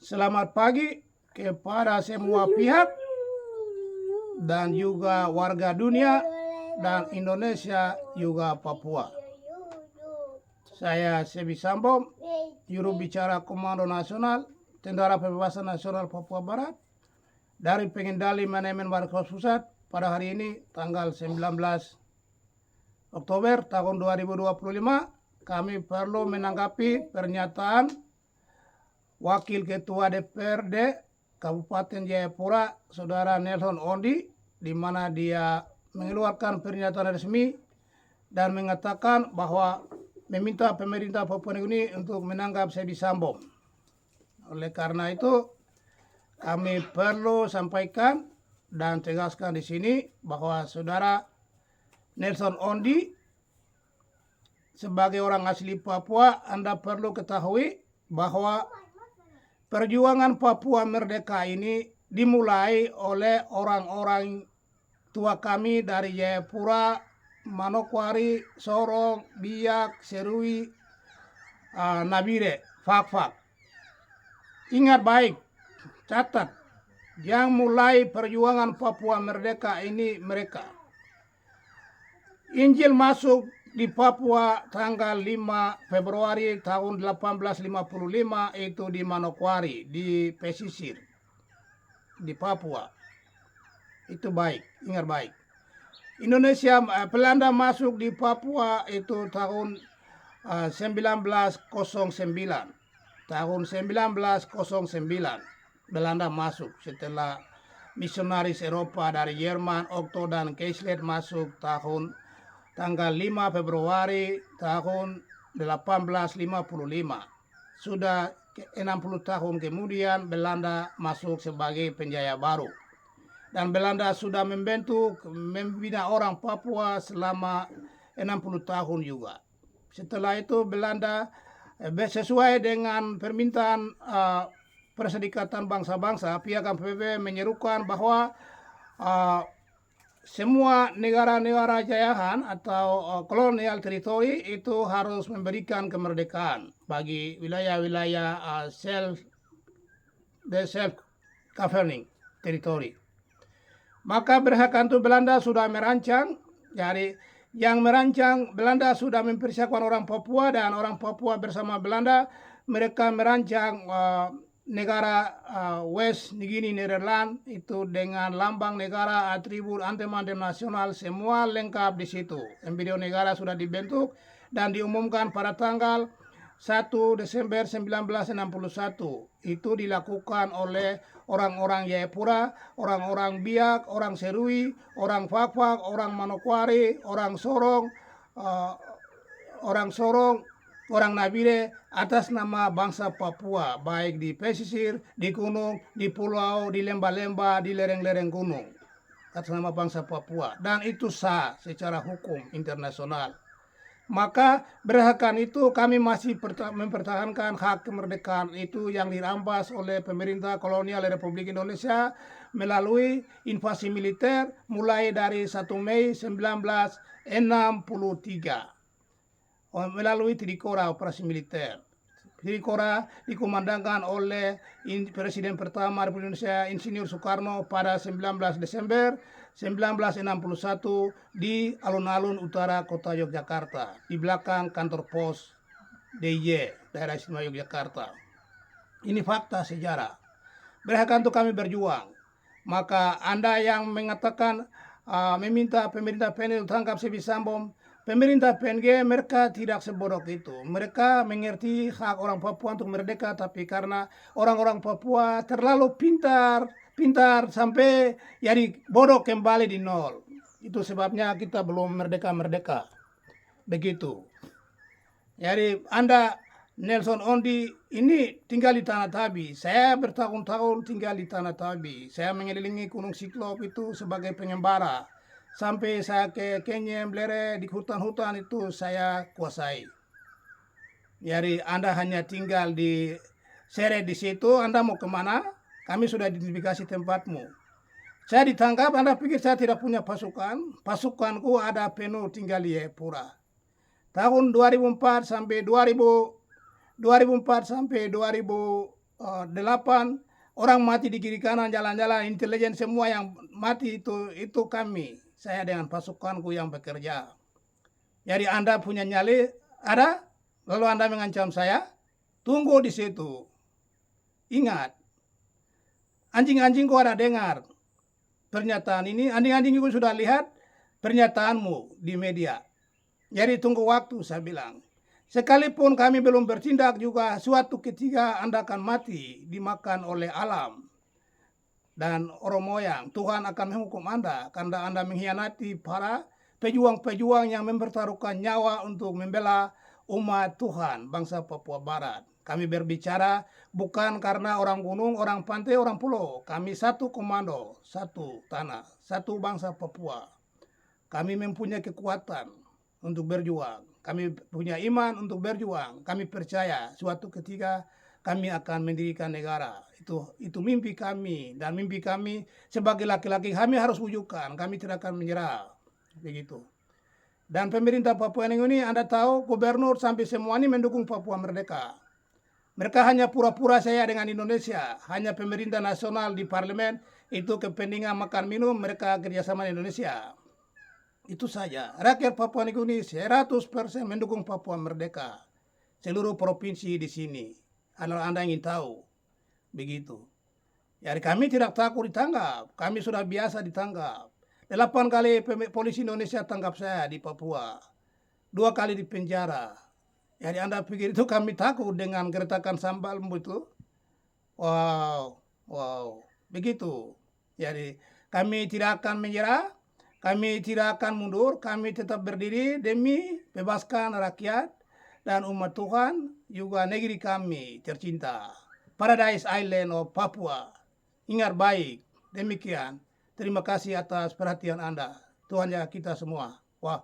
Selamat pagi kepada semua pihak dan juga warga dunia dan Indonesia juga Papua. Saya Sebi Sambo, juru bicara Komando Nasional Tentara Pembebasan Nasional Papua Barat dari Pengendali Manajemen Markas Pusat pada hari ini tanggal 19 Oktober tahun 2025. Kami perlu menanggapi pernyataan Wakil Ketua DPRD Kabupaten Jayapura, Saudara Nelson Ondi, di mana dia mengeluarkan pernyataan resmi dan mengatakan bahwa meminta pemerintah Papua Nugini untuk menangkap Sebi Sambo. Oleh karena itu, kami perlu sampaikan dan tegaskan di sini bahwa Saudara Nelson Ondi sebagai orang asli Papua, Anda perlu ketahui bahwa perjuangan Papua Merdeka ini dimulai oleh orang-orang tua kami dari Jayapura, Manokwari, Sorong, Biak, Serui, Nabire, Fak-Fak. Ingat baik, catat, yang mulai perjuangan Papua Merdeka ini mereka. Injil masuk di Papua tanggal 5 Februari tahun 1855 itu di Manokwari, di pesisir, di Papua. Itu baik, ingat baik. Belanda masuk di Papua itu tahun 1909. Tahun 1909 Belanda masuk setelah misionaris Eropa dari Jerman, Otto dan Keisler masuk tanggal 5 Februari tahun 1855. Sudah 60 tahun kemudian Belanda masuk sebagai penjajah baru. Dan Belanda sudah membina orang Papua selama 60 tahun juga. Setelah itu Belanda sesuai dengan permintaan Perserikatan Bangsa-Bangsa, Piagam PBB menyerukan bahwa semua negara-negara jajahan atau kolonial teritori itu harus memberikan kemerdekaan bagi wilayah-wilayah self-governing territory. Maka berdasarkan itu Belanda sudah merancang, jadi yang merancang Belanda sudah mempersiapkan orang Papua, dan orang Papua bersama Belanda mereka merancang negara West Nugini Nederland itu dengan lambang negara, atribut, antem-antem nasional, semua lengkap di situ. Embrion negara sudah dibentuk dan diumumkan pada tanggal 1 Desember 1961. Itu dilakukan oleh orang-orang Jayapura, orang-orang Biak, orang Serui, orang Fak-Fak, orang Manokwari, orang Sorong, orang Nabire, atas nama bangsa Papua, baik di pesisir, di gunung, di pulau, di lembah-lembah, di lereng-lereng gunung, atas nama bangsa Papua. Dan itu sah secara hukum internasional. Maka berdasarkan itu kami masih mempertahankan hak kemerdekaan itu yang dirampas oleh pemerintah kolonial Republik Indonesia melalui invasi militer mulai dari 1 Mei 1963. Melalui Trikora, operasi militer. Trikora dikumandangkan oleh Presiden pertama Republik Indonesia Insinyur Soekarno pada 19 Desember 1961 di alun-alun utara kota Yogyakarta, di belakang kantor pos DIY, daerah istimewa Yogyakarta. Ini fakta sejarah. Berdasarkan itu kami berjuang. Maka Anda yang mengatakan meminta pemerintah PNG tangkap Sebi Sambo, pemerintah PNG mereka tidak sebodoh itu. Mereka mengerti hak orang Papua untuk merdeka, tapi karena orang-orang Papua terlalu pintar sampai jadi bodoh kembali di nol. Itu sebabnya kita belum merdeka. Begitu. Jadi Anda Nelson Ondi ini tinggal di Tanah Tabi. Saya bertahun-tahun tinggal di Tanah Tabi. Saya mengelilingi Gunung Siklop itu sebagai pengembara. Sampai saya ke Kenyam, Blere, di hutan-hutan itu saya kuasai. Jadi Anda hanya tinggal di Seret di situ, Anda mau kemana? Kami sudah identifikasi tempatmu. Saya ditangkap, Anda pikir saya tidak punya pasukan? Pasukanku ada penuh tinggal di Jayapura. Tahun 2004 sampai 2004 sampai 2000 8 orang mati di kiri kanan jalan-jalan, intelijen semua yang mati itu kami. Saya dengan pasukanku yang bekerja. Jadi Anda punya nyali ada, lalu Anda mengancam saya, tunggu di situ. Ingat, anjing-anjingku ada dengar pernyataan ini, anjing-anjing itu sudah lihat pernyataanmu di media. Jadi tunggu waktu, saya bilang. Sekalipun kami belum bertindak juga, suatu ketika Anda akan mati, dimakan oleh alam dan orang moyang. Tuhan akan menghukum Anda karena Anda mengkhianati para pejuang-pejuang yang mempertaruhkan nyawa untuk membela umat Tuhan, bangsa Papua Barat. Kami berbicara bukan karena orang gunung, orang pantai, orang pulau. Kami satu komando, satu tanah, satu bangsa Papua. Kami mempunyai kekuatan untuk berjuang. Kami punya iman untuk berjuang. Kami percaya suatu ketika kami akan mendirikan negara. Itu mimpi kami. Dan mimpi kami sebagai laki-laki kami harus wujudkan. Kami tidak akan menyerah. Begitu. Dan pemerintah Papua ini Anda tahu gubernur sampai semua ini mendukung Papua Merdeka. Mereka hanya pura-pura saya dengan Indonesia. Hanya pemerintah nasional di parlemen itu kepentingan makan minum mereka kerjasama dengan Indonesia. Itu saja. Rakyat Papua ini 100% mendukung Papua Merdeka. Seluruh provinsi di sini. Anda ingin tahu. Begitu. Jadi kami tidak takut ditangkap. Kami sudah biasa ditangkap. 8 kali polisi Indonesia tangkap saya di Papua. 2 kali di penjara. Jadi Anda pikir itu kami takut dengan gertakan sambalmu itu? Wow. Begitu. Jadi kami tidak akan menyerah. Kami tidak akan mundur. Kami tetap berdiri demi bebaskan rakyat dan umat Tuhan, juga negeri kami tercinta. Paradise Island of Papua. Ingat baik. Demikian. Terima kasih atas perhatian Anda. Tuhan jaga kita semua. Wah.